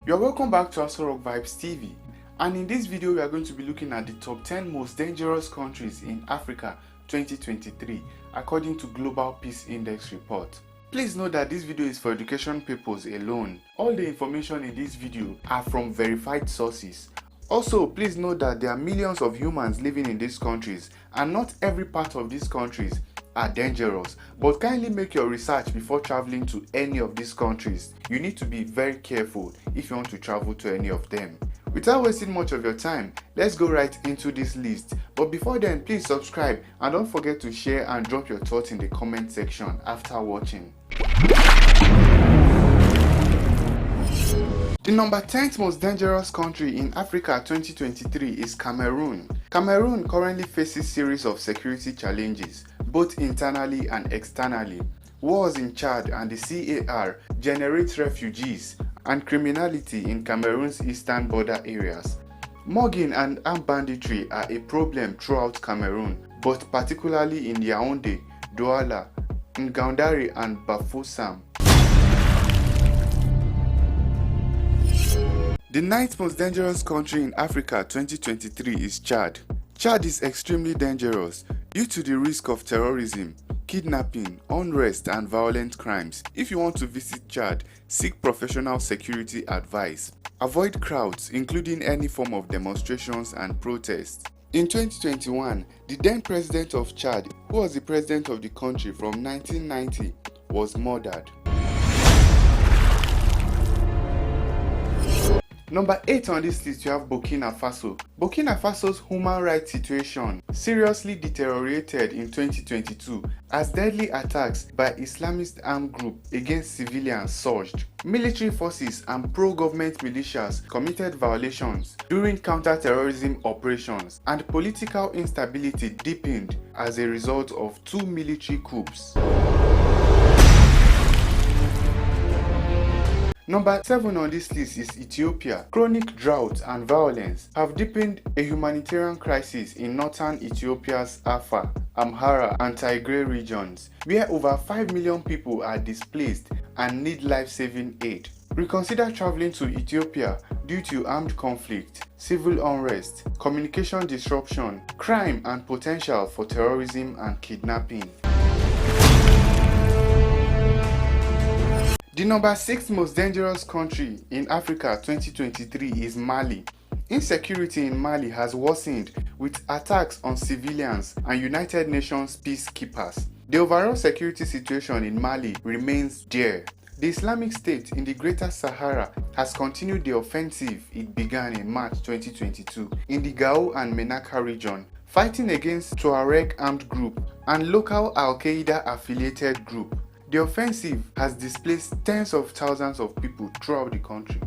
You're welcome back to ASO Rock Vibes TV, and in this video we are going to be looking at the top 10 most dangerous countries in Africa 2023 according to Global Peace Index report. Please note that this video is for education purposes alone. All the information in this video are from verified sources. Also, please note that there are millions of humans living in these countries and not every part of these countries are dangerous, but kindly make your research before traveling to any of these countries. You need to be very careful if you want to travel to any of them. Without wasting much of your time, let's go right into this list. But before then, please subscribe and don't forget to share and drop your thoughts in the comment section after watching. The number 10th most dangerous country in Africa 2023 is Cameroon. Cameroon currently faces a series of security challenges, both internally and externally. Wars in Chad and the C.A.R. generate refugees and criminality in Cameroon's eastern border areas. Mugging and armed banditry are a problem throughout Cameroon, but particularly in Yaoundé, Douala, Ngaoundéré and Bafoussam. The 9th most dangerous country in Africa 2023 is Chad. Chad is extremely dangerous due to the risk of terrorism, kidnapping, unrest and violent crimes. If you want to visit Chad, seek professional security advice. Avoid crowds, including any form of demonstrations and protests. In 2021, the then president of Chad, who was the president of the country from 1990, was murdered. Number 8 on this list, you have Burkina Faso. Burkina Faso's human rights situation seriously deteriorated in 2022 as deadly attacks by Islamist armed groups against civilians surged. Military forces and pro-government militias committed violations during counter-terrorism operations, and political instability deepened as a result of 2 military coups. Number 7 on this list is Ethiopia. Chronic drought and violence have deepened a humanitarian crisis in northern Ethiopia's Afar, Amhara and Tigray regions, where over 5 million people are displaced and need life-saving aid. Reconsider traveling to Ethiopia due to armed conflict, civil unrest, communication disruption, crime and potential for terrorism and kidnapping. The number 6 most dangerous country in Africa 2023 is Mali. Insecurity in Mali has worsened with attacks on civilians and United Nations peacekeepers. The overall security situation in Mali remains dire. The Islamic State in the Greater Sahara has continued the offensive it began in March 2022 in the Gao and Menaka region, fighting against Tuareg armed group and local Al-Qaeda affiliated group. The offensive has displaced tens of thousands of people throughout the country.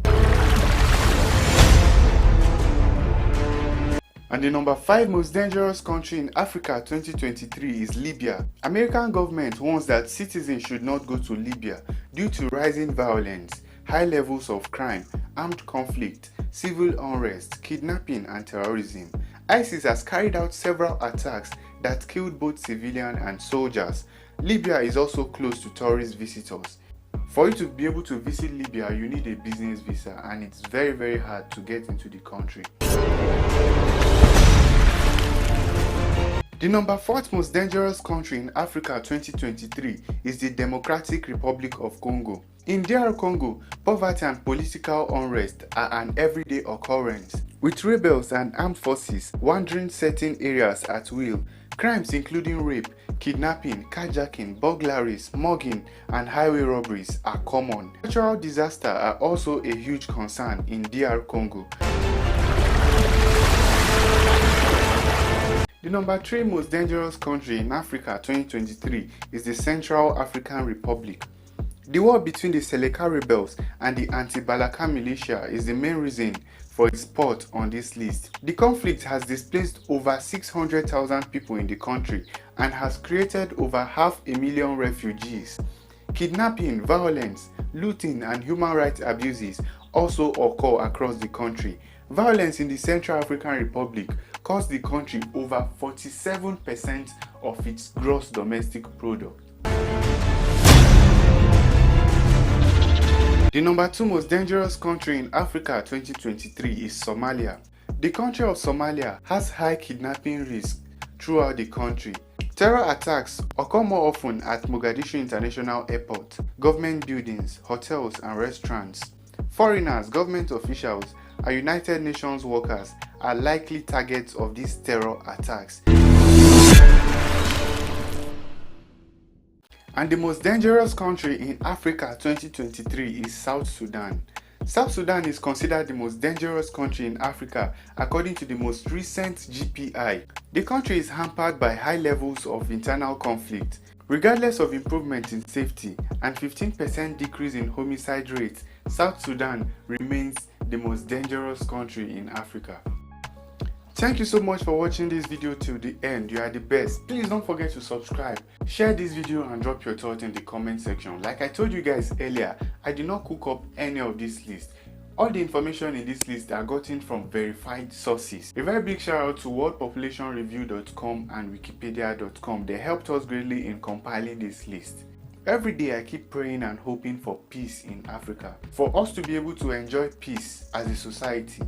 And the number 5 most dangerous country in Africa 2023 is Libya. American government warns that citizens should not go to Libya due to rising violence, high levels of crime, armed conflict, civil unrest, kidnapping and terrorism. ISIS has carried out several attacks that killed both civilians and soldiers. Libya is also close to tourist visitors. For you to be able to visit Libya, you need a business visa, and it's very hard to get into the country. The number 4th most dangerous country in Africa 2023 is the Democratic Republic of Congo. In DR Congo, poverty and political unrest are an everyday occurrence, with rebels and armed forces wandering certain areas at will. Crimes including rape, kidnapping, carjacking, burglaries, mugging, and highway robberies are common. Natural disasters are also a huge concern in DR Congo. The number 3 most dangerous country in Africa 2023 is the Central African Republic. The war between the Seleka rebels and the anti-Balaka militia is the main reason for its spot on this list. The conflict has displaced over 600,000 people in the country and has created over 500,000 refugees. Kidnapping, violence, looting and human rights abuses also occur across the country. Violence in the Central African Republic cost the country over 47% of its gross domestic product. The number 2 most dangerous country in Africa 2023 is Somalia. The country of Somalia has high kidnapping risk throughout the country. Terror attacks occur more often at Mogadishu International Airport, government buildings, hotels and restaurants. Foreigners, government officials, and United Nations workers are likely targets of these terror attacks. And the most dangerous country in Africa 2023 is South Sudan. South Sudan is considered the most dangerous country in Africa according to the most recent GPI. The country is hampered by high levels of internal conflict. Regardless of improvement in safety and 15% decrease in homicide rates, South Sudan remains the most dangerous country in Africa. Thank you so much for watching this video till the end. You are the best. Please don't forget to subscribe, share this video and drop your thoughts in the comment section. Like I told you guys earlier, I did not cook up any of this list. All the information in this list are gotten from verified sources. A very big shout out to worldpopulationreview.com and wikipedia.com. They helped us greatly in compiling this list. Every day I keep praying and hoping for peace in Africa. For us to be able to enjoy peace as a society,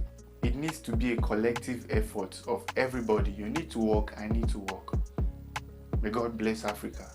it needs to be a collective effort of everybody. You need to work, I need to work. May God bless Africa.